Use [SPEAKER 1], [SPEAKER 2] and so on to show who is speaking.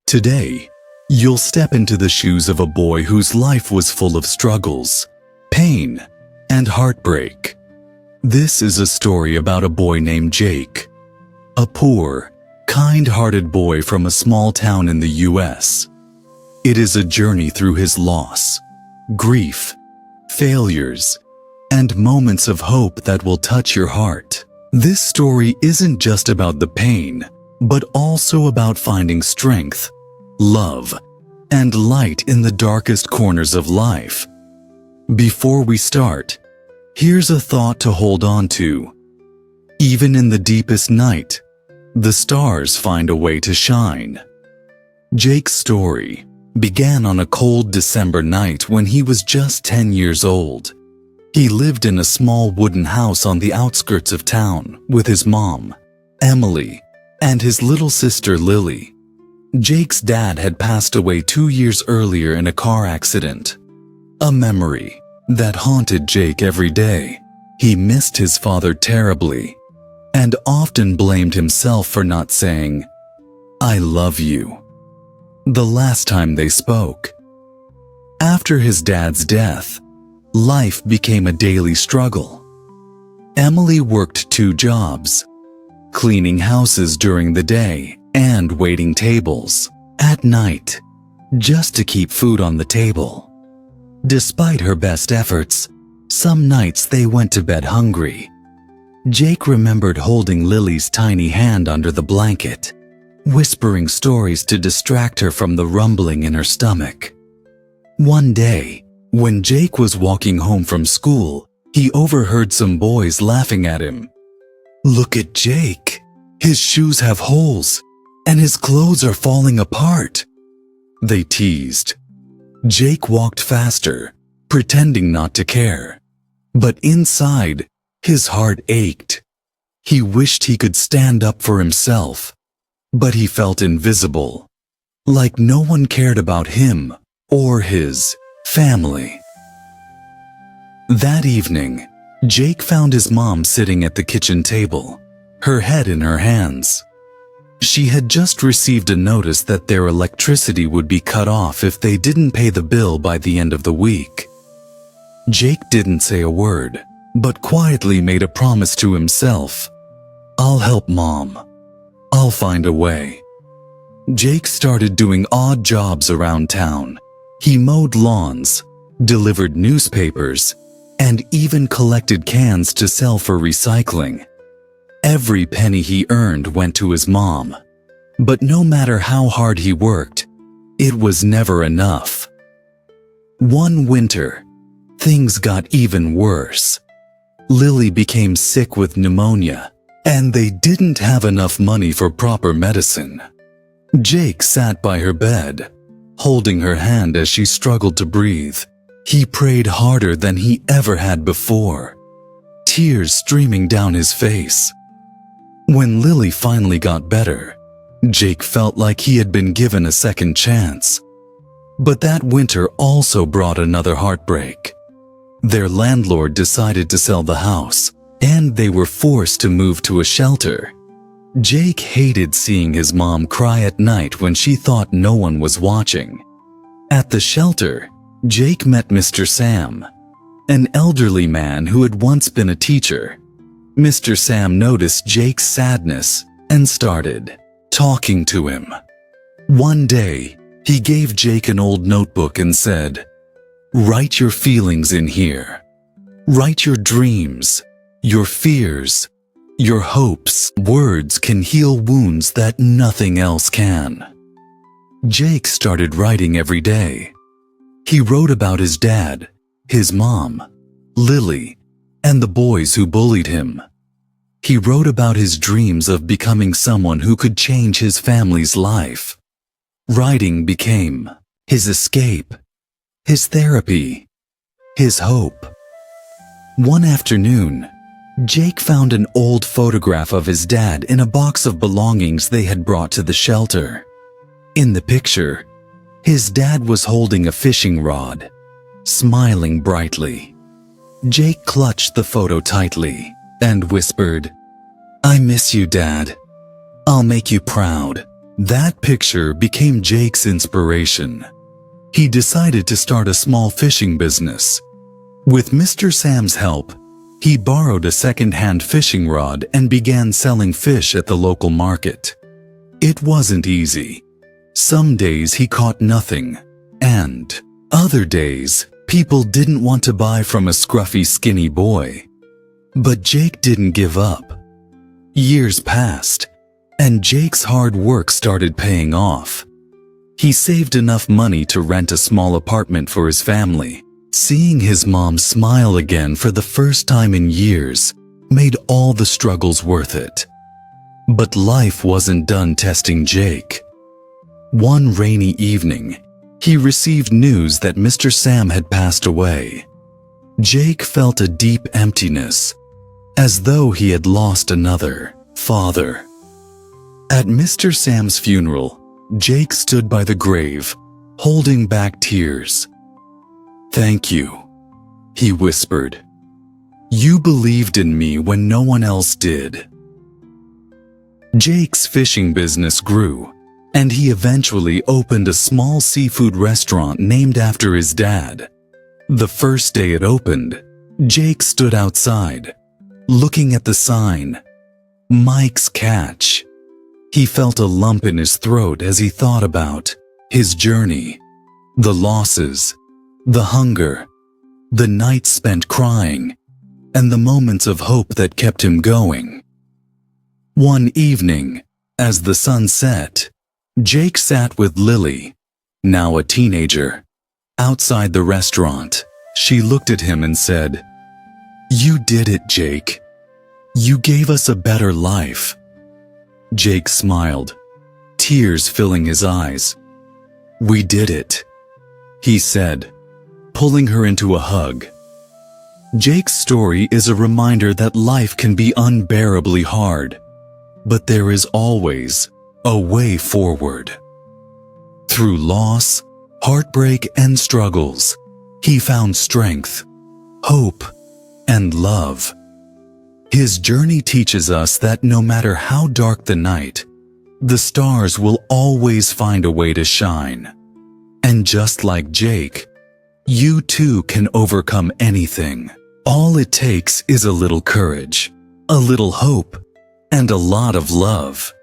[SPEAKER 1] Today, you'll step into the shoes of a boy whose life was full of struggles, pain, and heartbreak. This is a story about a boy named Jake, a poor, kind-hearted boy from a small town in the U.S. It is a journey through his loss, grief, failures, and moments of hope that will touch your heart. This story isn't just about the pain, but also about finding strength, love, and light in the darkest corners of life. Before we start, here's a thought to hold on to. Even in the deepest night, the stars find a way to shine. Jake's story began on a cold December night when he was just 10 years old. He lived in a small wooden house on the outskirts of town with his mom, Emily, and his little sister Lily. Jake's dad had passed away 2 years earlier in a car accident, a memory that haunted Jake every day. He missed his father terribly and often blamed himself for not saying, "I love you," the last time they spoke. After his dad's death, life became a daily struggle. Emily worked 2 jobs, cleaning houses during the day and waiting tables at night, just to keep food on the table. Despite her best efforts, some nights they went to bed hungry. Jake remembered holding Lily's tiny hand under the blanket, whispering stories to distract her from the rumbling in her stomach. One day, when Jake was walking home from school, he overheard some boys laughing at him. "Look at Jake. His shoes have holes, and his clothes are falling apart," they teased. Jake walked faster, pretending not to care. But inside, his heart ached. He wished he could stand up for himself, but he felt invisible, like no one cared about him or his family. That evening, Jake found his mom sitting at the kitchen table, her head in her hands. She had just received a notice that their electricity would be cut off if they didn't pay the bill by the end of the week. Jake didn't say a word, but quietly made a promise to himself. "I'll help Mom. I'll find a way." Jake started doing odd jobs around town. He mowed lawns, delivered newspapers, and even collected cans to sell for recycling. Every penny he earned went to his mom. But no matter how hard he worked, it was never enough. One winter, things got even worse. Lily became sick with pneumonia, and they didn't have enough money for proper medicine. Jake sat by her bed, holding her hand as she struggled to breathe. He prayed harder than he ever had before, tears streaming down his face. When Lily finally got better, Jake felt like he had been given a second chance. But that winter also brought another heartbreak. Their landlord decided to sell the house, and they were forced to move to a shelter. Jake hated seeing his mom cry at night when she thought no one was watching. At the shelter, Jake met Mr. Sam, an elderly man who had once been a teacher. Mr. Sam noticed Jake's sadness and started talking to him. One day, he gave Jake an old notebook and said, "Write your feelings in here. Write your dreams, your fears, your hopes. Words can heal wounds that nothing else can." Jake started writing every day. He wrote about his dad, his mom, Lily, and the boys who bullied him. He wrote about his dreams of becoming someone who could change his family's life. Writing became his escape, his therapy, his hope. One afternoon, Jake found an old photograph of his dad in a box of belongings they had brought to the shelter. In the picture, his dad was holding a fishing rod, smiling brightly. Jake clutched the photo tightly and whispered, "I miss you, Dad. I'll make you proud." That picture became Jake's inspiration. He decided to start a small fishing business. With Mr. Sam's help, he borrowed a second-hand fishing rod and began selling fish at the local market. It wasn't easy. Some days he caught nothing, and other days, people didn't want to buy from a scruffy, skinny boy. But Jake didn't give up. Years passed, and Jake's hard work started paying off. He saved enough money to rent a small apartment for his family. Seeing his mom smile again for the first time in years made all the struggles worth it. But life wasn't done testing Jake. One rainy evening, he received news that Mr. Sam had passed away. Jake felt a deep emptiness, as though he had lost another father. At Mr. Sam's funeral, Jake stood by the grave, holding back tears. "Thank you," he whispered. "You believed in me when no one else did." Jake's fishing business grew, and he eventually opened a small seafood restaurant named after his dad. The first day it opened, Jake stood outside, looking at the sign, "Mike's Catch." He felt a lump in his throat as he thought about his journey, the losses, the hunger, the nights spent crying, and the moments of hope that kept him going. One evening, as the sun set, Jake sat with Lily, now a teenager, outside the restaurant. She looked at him and said, "You did it, Jake. You gave us a better life." Jake smiled, tears filling his eyes. "We did it," he said, pulling her into a hug. Jake's story is a reminder that life can be unbearably hard, but there is always a way forward. Through loss, heartbreak, and struggles, he found strength, hope, and love. His journey teaches us that no matter how dark the night, the stars will always find a way to shine. And just like Jake, you too can overcome anything. All it takes is a little courage, a little hope, and a lot of love.